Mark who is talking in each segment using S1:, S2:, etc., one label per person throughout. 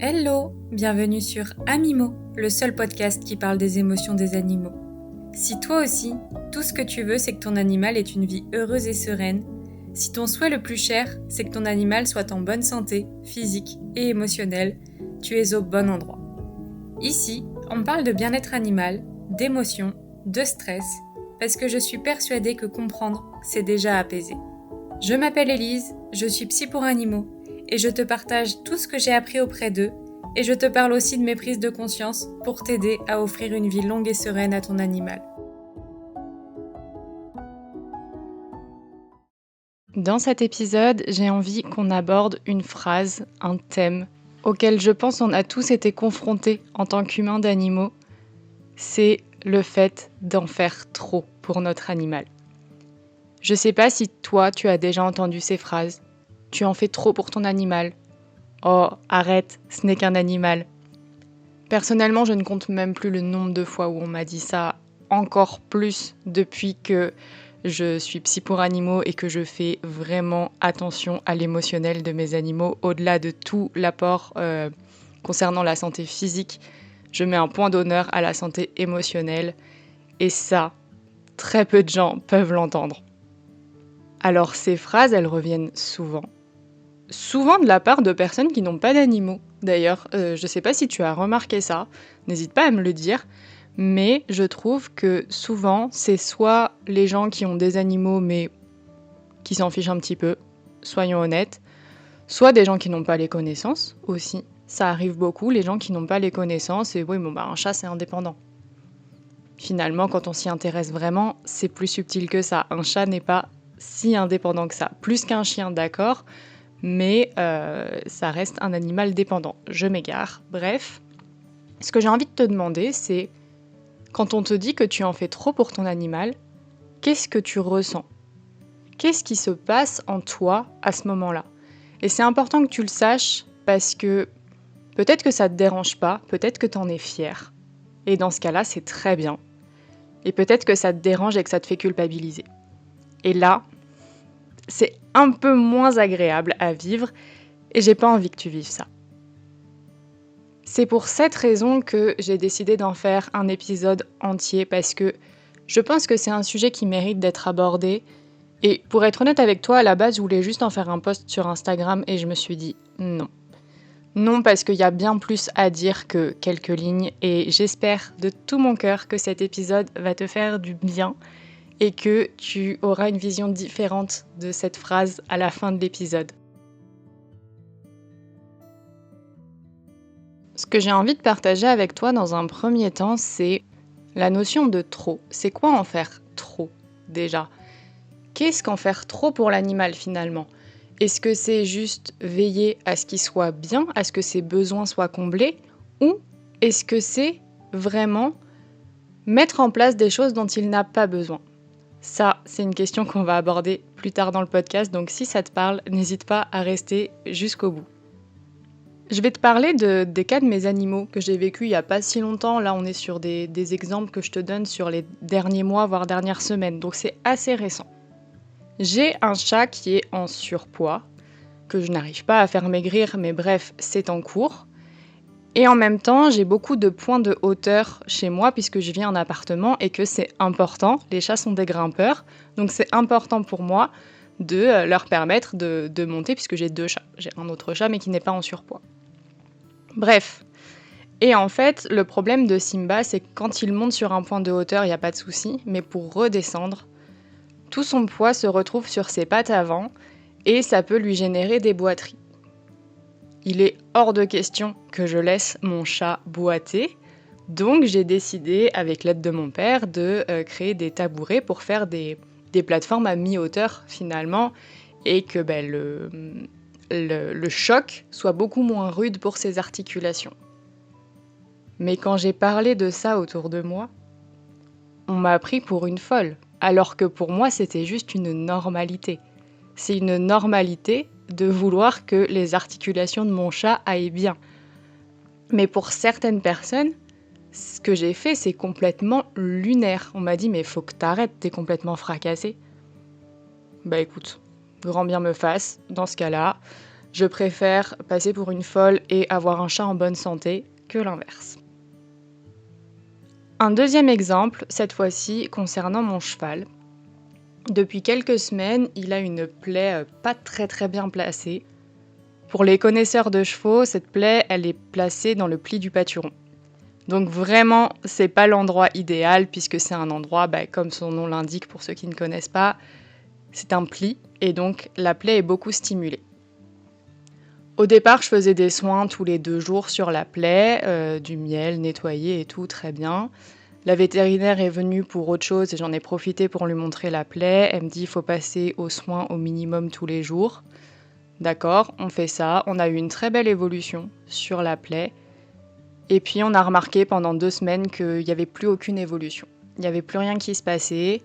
S1: Hello, bienvenue sur Amimo, le seul podcast qui parle des émotions des animaux. Si toi aussi, tout ce que tu veux, c'est que ton animal ait une vie heureuse et sereine, si ton souhait le plus cher, c'est que ton animal soit en bonne santé, physique et émotionnelle, tu es au bon endroit. Ici, on parle de bien-être animal, d'émotions, de stress, parce que je suis persuadée que comprendre, c'est déjà apaiser. Je m'appelle Élise, je suis psy pour animaux, et je te partage tout ce que j'ai appris auprès d'eux, et je te parle aussi de mes prises de conscience pour t'aider à offrir une vie longue et sereine à ton animal. Dans cet épisode, j'ai envie qu'on aborde une phrase, un thème, auquel je pense on a tous été confrontés en tant qu'humains d'animaux, c'est le fait d'en faire trop pour notre animal. Je sais pas si toi, tu as déjà entendu ces phrases. Tu en fais trop pour ton animal. Oh, arrête, ce n'est qu'un animal. Personnellement, je ne compte même plus le nombre de fois où on m'a dit ça, encore plus depuis que je suis psy pour animaux et que je fais vraiment attention à l'émotionnel de mes animaux. Au-delà de tout l'apport concernant la santé physique, je mets un point d'honneur à la santé émotionnelle. Et ça, très peu de gens peuvent l'entendre. Alors ces phrases, elles reviennent souvent de la part de personnes qui n'ont pas d'animaux. D'ailleurs, je ne sais pas si tu as remarqué ça, n'hésite pas à me le dire, mais je trouve que souvent, c'est soit les gens qui ont des animaux mais qui s'en fichent un petit peu, soyons honnêtes, soit des gens qui n'ont pas les connaissances aussi. Ça arrive beaucoup, les gens qui n'ont pas les connaissances, et oui, un chat c'est indépendant. Finalement, quand on s'y intéresse vraiment, c'est plus subtil que ça. Un chat n'est pas si indépendant que ça. Plus qu'un chien, d'accord, mais ça reste un animal dépendant. Je m'égare. Bref, ce que j'ai envie de te demander, c'est quand on te dit que tu en fais trop pour ton animal, qu'est-ce que tu ressens ? Qu'est-ce qui se passe en toi à ce moment-là ? Et c'est important que tu le saches parce que peut-être que ça te dérange pas, peut-être que t'en es fier. Et dans ce cas-là, c'est très bien. Et peut-être que ça te dérange et que ça te fait culpabiliser. Et là, c'est un peu moins agréable à vivre et j'ai pas envie que tu vives ça. C'est pour cette raison que j'ai décidé d'en faire un épisode entier parce que je pense que c'est un sujet qui mérite d'être abordé. Et pour être honnête avec toi, à la base, je voulais juste en faire un post sur Instagram et je me suis dit non. Non, parce qu'il y a bien plus à dire que quelques lignes et j'espère de tout mon cœur que cet épisode va te faire du bien et que tu auras une vision différente de cette phrase à la fin de l'épisode. Ce que j'ai envie de partager avec toi dans un premier temps, c'est la notion de trop. C'est quoi en faire trop, déjà ? Qu'est-ce qu'en faire trop pour l'animal finalement ? Est-ce que c'est juste veiller à ce qu'il soit bien, à ce que ses besoins soient comblés ? Ou est-ce que c'est vraiment mettre en place des choses dont il n'a pas besoin ? Ça, c'est une question qu'on va aborder plus tard dans le podcast, donc si ça te parle, n'hésite pas à rester jusqu'au bout. Je vais te parler des cas de mes animaux que j'ai vécu il n'y a pas si longtemps. Là, on est sur des exemples que je te donne sur les derniers mois, voire dernières semaines, donc c'est assez récent. J'ai un chat qui est en surpoids, que je n'arrive pas à faire maigrir, mais bref, c'est en cours. Et en même temps, j'ai beaucoup de points de hauteur chez moi, puisque je vis en appartement et que c'est important. Les chats sont des grimpeurs, donc c'est important pour moi de leur permettre de monter, puisque j'ai 2 chats. J'ai un autre chat, mais qui n'est pas en surpoids. Bref. Et en fait, le problème de Simba, c'est que quand il monte sur un point de hauteur, il n'y a pas de souci, mais pour redescendre, tout son poids se retrouve sur ses pattes avant et ça peut lui générer des boiteries. Il est hors de question que je laisse mon chat boiter, donc j'ai décidé, avec l'aide de mon père, de créer des tabourets pour faire des plateformes à mi-hauteur finalement et que le choc soit beaucoup moins rude pour ses articulations. Mais quand j'ai parlé de ça autour de moi, on m'a pris pour une folle, alors que pour moi c'était juste une normalité. C'est une normalité de vouloir que les articulations de mon chat aillent bien. Mais pour certaines personnes, ce que j'ai fait c'est complètement lunaire. On m'a dit mais faut que t'arrêtes, t'es complètement fracassé. Bah écoute, grand bien me fasse, dans ce cas-là, Je préfère passer pour une folle et avoir un chat en bonne santé que l'inverse. Un deuxième exemple, cette fois-ci concernant mon cheval. Depuis quelques semaines, il a une plaie pas très bien placée. Pour les connaisseurs de chevaux, cette plaie, elle est placée dans le pli du pâturon. Donc vraiment, c'est pas l'endroit idéal puisque c'est un endroit, comme son nom l'indique pour ceux qui ne connaissent pas, c'est un pli et donc la plaie est beaucoup stimulée. Au départ, je faisais des soins tous les 2 jours sur la plaie, du miel nettoyé et tout, très bien. La vétérinaire est venue pour autre chose et j'en ai profité pour lui montrer la plaie. Elle me dit qu'il faut passer aux soins au minimum tous les jours. D'accord, on fait ça. On a eu une très belle évolution sur la plaie. Et puis on a remarqué pendant 2 semaines qu'il n'y avait plus aucune évolution. Il n'y avait plus rien qui se passait.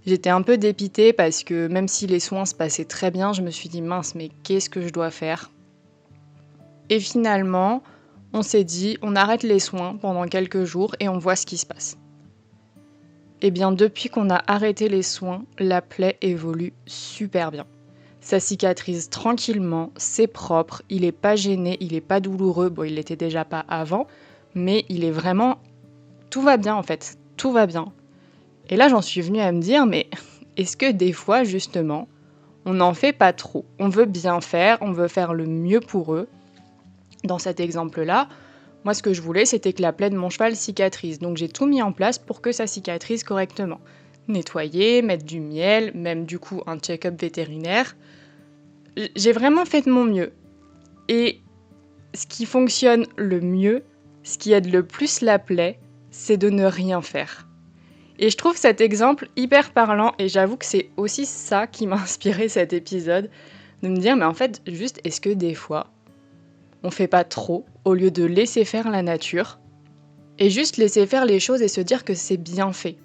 S1: J'étais un peu dépitée parce que même si les soins se passaient très bien, je me suis dit mince, mais qu'est-ce que je dois faire ? Et finalement, on s'est dit, on arrête les soins pendant quelques jours et on voit ce qui se passe. Eh bien, depuis qu'on a arrêté les soins, la plaie évolue super bien. Ça cicatrise tranquillement, c'est propre, il n'est pas gêné, il n'est pas douloureux. Bon, il l'était déjà pas avant, mais il est vraiment... Tout va bien en fait, tout va bien. Et là, j'en suis venue à me dire, mais est-ce que des fois, justement, on n'en fait pas trop ? On veut bien faire, on veut faire le mieux pour eux. Dans cet exemple-là, moi, ce que je voulais, c'était que la plaie de mon cheval cicatrise. Donc, j'ai tout mis en place pour que ça cicatrise correctement. Nettoyer, mettre du miel, même du coup un check-up vétérinaire. J'ai vraiment fait de mon mieux. Et ce qui fonctionne le mieux, ce qui aide le plus la plaie, c'est de ne rien faire. Et je trouve cet exemple hyper parlant et j'avoue que c'est aussi ça qui m'a inspiré cet épisode. De me dire, mais en fait, juste, est-ce que des fois, on fait pas trop au lieu de laisser faire la nature et juste laisser faire les choses et se dire que c'est bien fait.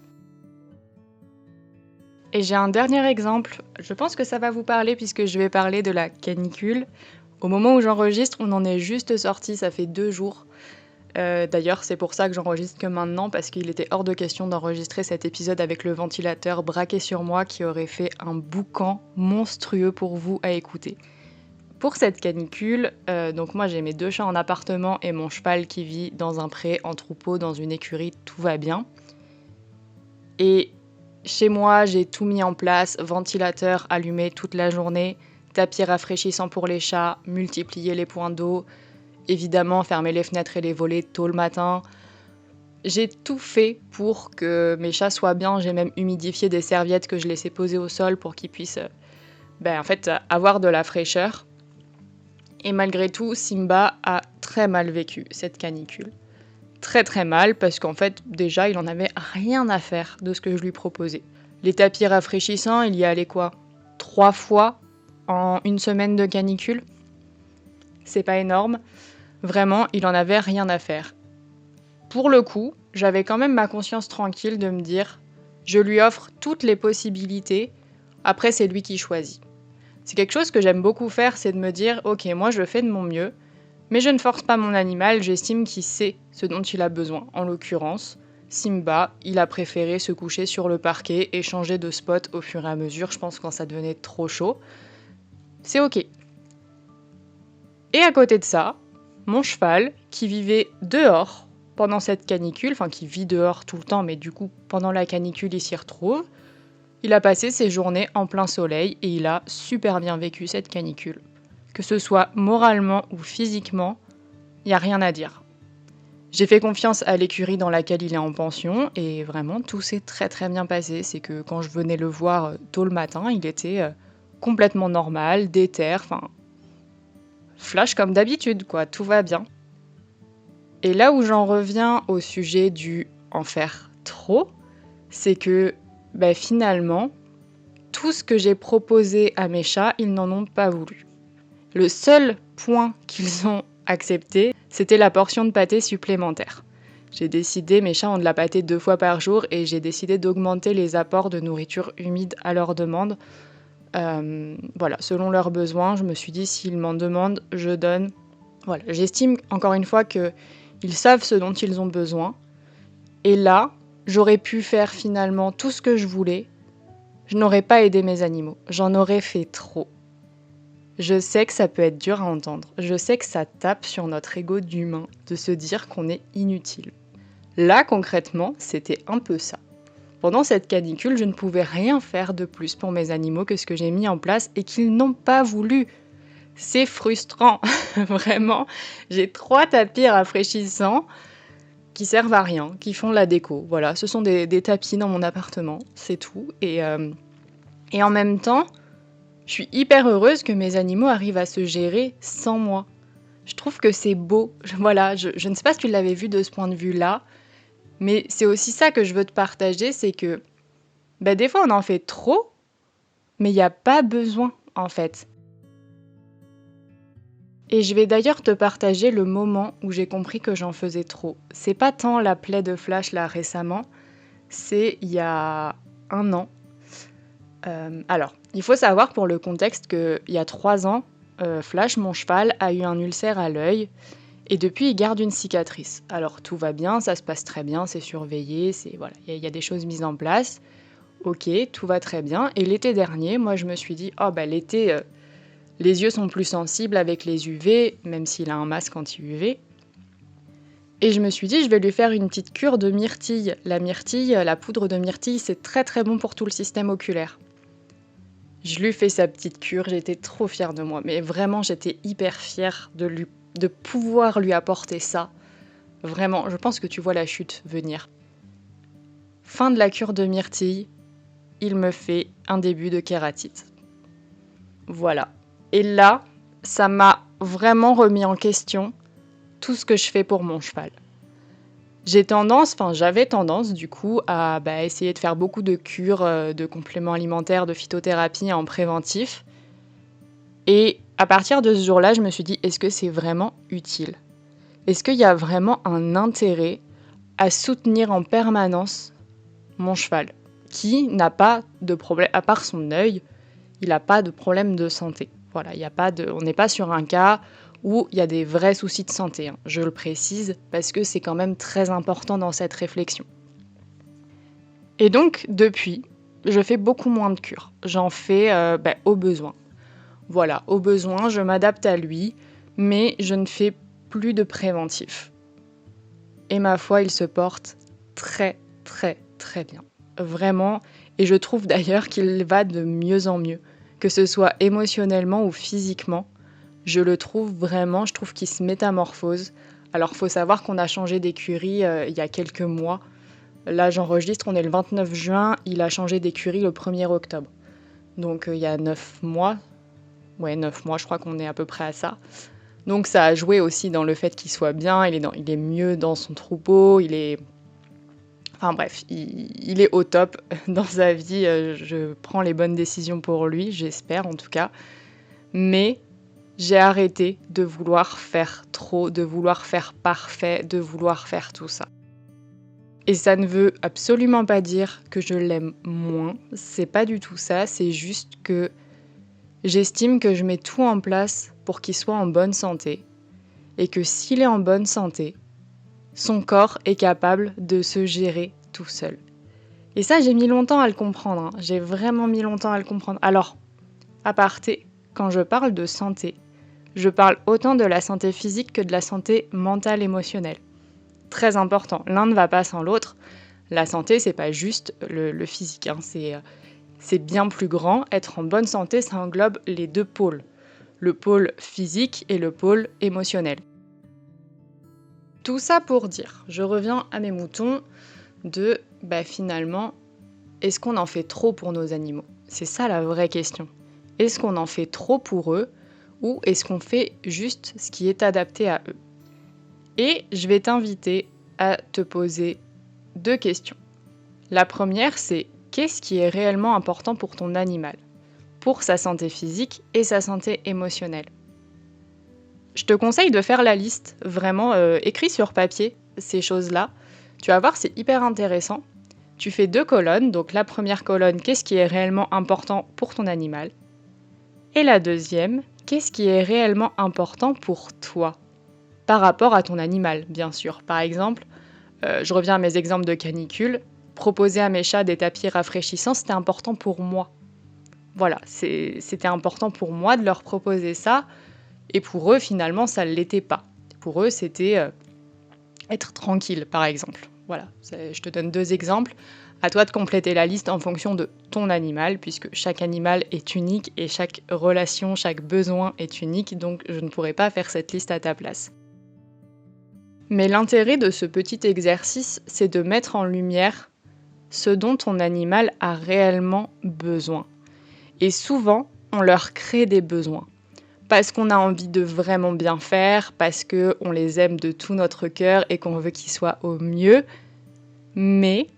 S1: Et j'ai un dernier exemple, je pense que ça va vous parler puisque je vais parler de la canicule. Au moment où j'enregistre, on en est juste sorti, ça fait 2 jours. D'ailleurs, c'est pour ça que j'enregistre que maintenant, parce qu'il était hors de question d'enregistrer cet épisode avec le ventilateur braqué sur moi qui aurait fait un boucan monstrueux pour vous à écouter. Pour cette canicule, donc moi j'ai mes 2 chats en appartement et mon cheval qui vit dans un pré, en troupeau, dans une écurie, tout va bien. Et chez moi, j'ai tout mis en place, ventilateur allumé toute la journée, tapis rafraîchissant pour les chats, multiplier les points d'eau, évidemment fermer les fenêtres et les volets tôt le matin. J'ai tout fait pour que mes chats soient bien, j'ai même humidifié des serviettes que je laissais poser au sol pour qu'ils puissent avoir de la fraîcheur. Et malgré tout, Simba a très mal vécu cette canicule. Très mal, parce qu'en fait, déjà, il en avait rien à faire de ce que je lui proposais. Les tapis rafraîchissants, il y allait 3 fois en 1 semaine de canicule. C'est pas énorme. Vraiment, il en avait rien à faire. Pour le coup, j'avais quand même ma conscience tranquille de me dire, je lui offre toutes les possibilités, après c'est lui qui choisit. C'est quelque chose que j'aime beaucoup faire, c'est de me dire, ok, moi je fais de mon mieux, mais je ne force pas mon animal, j'estime qu'il sait ce dont il a besoin. En l'occurrence, Simba, il a préféré se coucher sur le parquet et changer de spot au fur et à mesure, je pense quand ça devenait trop chaud. C'est ok. Et à côté de ça, mon cheval, qui vivait dehors pendant cette canicule, enfin qui vit dehors tout le temps, mais du coup pendant la canicule il s'y retrouve, il a passé ses journées en plein soleil et il a super bien vécu cette canicule. Que ce soit moralement ou physiquement, il n'y a rien à dire. J'ai fait confiance à l'écurie dans laquelle il est en pension et vraiment tout s'est très bien passé. C'est que quand je venais le voir tôt le matin, il était complètement normal, déter, flash comme d'habitude quoi, tout va bien. Et là où j'en reviens au sujet du en faire trop, c'est que finalement, tout ce que j'ai proposé à mes chats, ils n'en ont pas voulu. Le seul point qu'ils ont accepté, c'était la portion de pâté supplémentaire. J'ai décidé, mes chats ont de la pâté 2 fois par jour, et j'ai décidé d'augmenter les apports de nourriture humide à leur demande. Selon leurs besoins, je me suis dit, s'ils m'en demandent, je donne. Voilà, j'estime encore une fois qu'ils savent ce dont ils ont besoin. Et là, j'aurais pu faire finalement tout ce que je voulais. Je n'aurais pas aidé mes animaux. J'en aurais fait trop. Je sais que ça peut être dur à entendre. Je sais que ça tape sur notre ego d'humain de se dire qu'on est inutile. Là, concrètement, c'était un peu ça. Pendant cette canicule, je ne pouvais rien faire de plus pour mes animaux que ce que j'ai mis en place et qu'ils n'ont pas voulu. C'est frustrant, vraiment. J'ai 3 tapis rafraîchissants qui servent à rien, qui font de la déco. Voilà, ce sont des tapis dans mon appartement, c'est tout. Et en même temps, je suis hyper heureuse que mes animaux arrivent à se gérer sans moi. Je trouve que c'est beau. Voilà, je ne sais pas si tu l'avais vu de ce point de vue-là, mais c'est aussi ça que je veux te partager, c'est que des fois on en fait trop, mais il n'y a pas besoin en fait. Et je vais d'ailleurs te partager le moment où j'ai compris que j'en faisais trop. C'est pas tant la plaie de Flash là récemment, c'est il y a 1 an. Alors, il faut savoir pour le contexte qu'il y a 3 ans, Flash, mon cheval, a eu un ulcère à l'œil et depuis il garde une cicatrice. Alors tout va bien, ça se passe très bien, c'est surveillé, voilà, il y a des choses mises en place. Ok, tout va très bien. Et l'été dernier, moi je me suis dit, l'été, les yeux sont plus sensibles avec les UV, même s'il a un masque anti-UV. Et je me suis dit, je vais lui faire une petite cure de myrtille. La myrtille, la poudre de myrtille, c'est très très bon pour tout le système oculaire. Je lui fais sa petite cure, j'étais trop fière de moi. Mais vraiment, j'étais hyper fière de pouvoir lui apporter ça. Vraiment, je pense que tu vois la chute venir. Fin de la cure de myrtille, il me fait un début de kératite. Voilà. Et là, ça m'a vraiment remis en question tout ce que je fais pour mon cheval. J'avais tendance du coup à essayer de faire beaucoup de cures, de compléments alimentaires, de phytothérapie en préventif. Et à partir de ce jour-là, je me suis dit, est-ce que c'est vraiment utile ? Est-ce qu'il y a vraiment un intérêt à soutenir en permanence mon cheval, qui n'a pas de problème, à part son œil, il n'a pas de problème de santé. Voilà, on n'est pas sur un cas où il y a des vrais soucis de santé, hein. Je le précise parce que c'est quand même très important dans cette réflexion. Et donc, depuis, je fais beaucoup moins de cures. J'en fais au besoin. Voilà, au besoin, je m'adapte à lui, mais je ne fais plus de préventif. Et ma foi, il se porte très, très, très bien. Vraiment, et je trouve d'ailleurs qu'il va de mieux en mieux. Que ce soit émotionnellement ou physiquement, je trouve qu'il se métamorphose. Alors, faut savoir qu'on a changé d'écurie il y a quelques mois. Là, j'enregistre, on est le 29 juin, il a changé d'écurie le 1er octobre. Donc, il y a 9 mois. Ouais, 9 mois, je crois qu'on est à peu près à ça. Donc, ça a joué aussi dans le fait qu'il soit bien, il est mieux dans son troupeau, Enfin bref, il est au top dans sa vie, je prends les bonnes décisions pour lui, j'espère en tout cas. Mais j'ai arrêté de vouloir faire trop, de vouloir faire parfait, de vouloir faire tout ça. Et ça ne veut absolument pas dire que je l'aime moins, c'est pas du tout ça, c'est juste que j'estime que je mets tout en place pour qu'il soit en bonne santé. Et que s'il est en bonne santé, son corps est capable de se gérer tout seul. Et ça, j'ai mis longtemps à le comprendre, hein. J'ai vraiment mis longtemps à le comprendre. Alors, aparté, quand je parle de santé, je parle autant de la santé physique que de la santé mentale émotionnelle. Très important, l'un ne va pas sans l'autre. La santé, c'est pas juste le physique, hein. C'est bien plus grand. Être en bonne santé, ça englobe les 2 pôles. Le pôle physique et le pôle émotionnel. Tout ça pour dire, je reviens à mes moutons, finalement, est-ce qu'on en fait trop pour nos animaux ? C'est ça la vraie question. Est-ce qu'on en fait trop pour eux ou est-ce qu'on fait juste ce qui est adapté à eux ? Et je vais t'inviter à te poser 2 questions. La première, c'est qu'est-ce qui est réellement important pour ton animal ? Pour sa santé physique et sa santé émotionnelle. Je te conseille de faire la liste, vraiment écrit sur papier, ces choses-là. Tu vas voir, c'est hyper intéressant. Tu fais 2 colonnes, donc la première colonne, qu'est-ce qui est réellement important pour ton animal ? Et la deuxième, qu'est-ce qui est réellement important pour toi ? Par rapport à ton animal, bien sûr. Par exemple, je reviens à mes exemples de canicule, proposer à mes chats des tapis rafraîchissants, c'était important pour moi. Voilà, c'était important pour moi de leur proposer ça, et pour eux, finalement, ça ne l'était pas. Pour eux, c'était être tranquille, par exemple. Voilà, je te donne 2 exemples. À toi de compléter la liste en fonction de ton animal, puisque chaque animal est unique et chaque relation, chaque besoin est unique, donc je ne pourrais pas faire cette liste à ta place. Mais l'intérêt de ce petit exercice, c'est de mettre en lumière ce dont ton animal a réellement besoin. Et souvent, on leur crée des besoins. Parce qu'on a envie de vraiment bien faire, parce qu'on les aime de tout notre cœur et qu'on veut qu'ils soient au mieux. Mais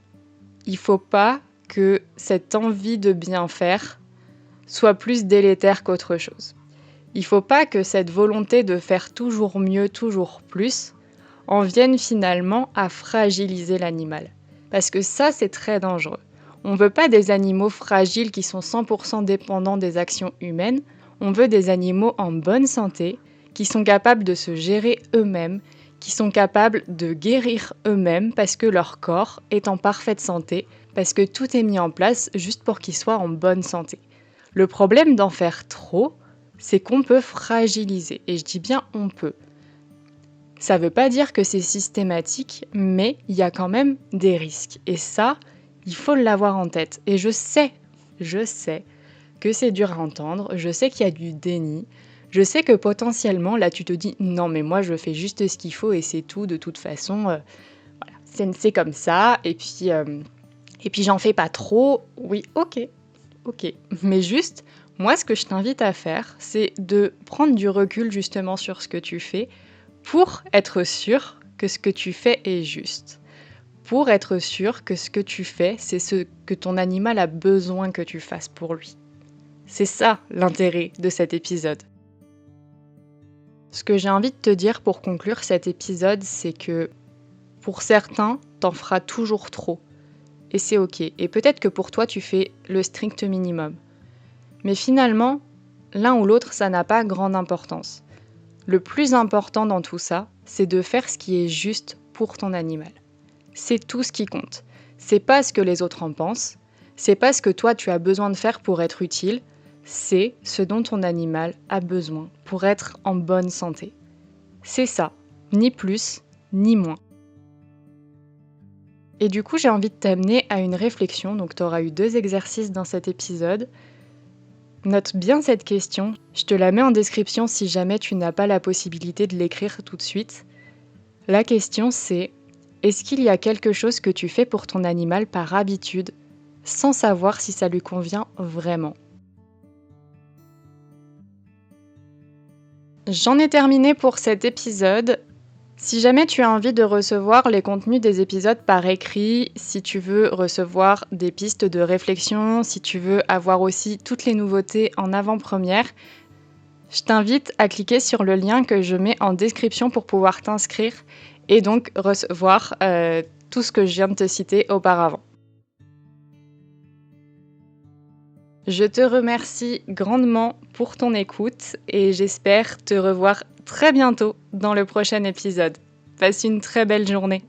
S1: il ne faut pas que cette envie de bien faire soit plus délétère qu'autre chose. Il ne faut pas que cette volonté de faire toujours mieux, toujours plus, en vienne finalement à fragiliser l'animal. Parce que ça, c'est très dangereux. On ne veut pas des animaux fragiles qui sont 100% dépendants des actions humaines. On veut des animaux en bonne santé, qui sont capables de se gérer eux-mêmes, qui sont capables de guérir eux-mêmes parce que leur corps est en parfaite santé, parce que tout est mis en place juste pour qu'ils soient en bonne santé. Le problème d'en faire trop, c'est qu'on peut fragiliser. Et je dis bien on peut. Ça ne veut pas dire que c'est systématique, mais il y a quand même des risques. Et ça, il faut l'avoir en tête. Et je sais que c'est dur à entendre, je sais qu'il y a du déni, je sais que potentiellement, là, tu te dis « Non, mais moi, je fais juste ce qu'il faut et c'est tout, de toute façon, voilà, c'est comme ça, et puis j'en fais pas trop. » Oui, ok, mais juste, moi, ce que je t'invite à faire, c'est de prendre du recul justement sur ce que tu fais, pour être sûr que ce que tu fais est juste. Pour être sûr que ce que tu fais, c'est ce que ton animal a besoin que tu fasses pour lui. C'est ça l'intérêt de cet épisode. Ce que j'ai envie de te dire pour conclure cet épisode, c'est que pour certains, t'en feras toujours trop. Et c'est ok. Et peut-être que pour toi, tu fais le strict minimum. Mais finalement, l'un ou l'autre, ça n'a pas grande importance. Le plus important dans tout ça, c'est de faire ce qui est juste pour ton animal. C'est tout ce qui compte. C'est pas ce que les autres en pensent, c'est pas ce que toi tu as besoin de faire pour être utile, c'est ce dont ton animal a besoin pour être en bonne santé. C'est ça, ni plus, ni moins. Et du coup, j'ai envie de t'amener à une réflexion, donc tu auras eu 2 exercices dans cet épisode. Note bien cette question, je te la mets en description si jamais tu n'as pas la possibilité de l'écrire tout de suite. La question c'est, est-ce qu'il y a quelque chose que tu fais pour ton animal par habitude, sans savoir si ça lui convient vraiment ? J'en ai terminé pour cet épisode. Si jamais tu as envie de recevoir les contenus des épisodes par écrit, si tu veux recevoir des pistes de réflexion, si tu veux avoir aussi toutes les nouveautés en avant-première, je t'invite à cliquer sur le lien que je mets en description pour pouvoir t'inscrire et donc recevoir tout ce que je viens de te citer auparavant. Je te remercie grandement pour ton écoute et j'espère te revoir très bientôt dans le prochain épisode. Passe une très belle journée.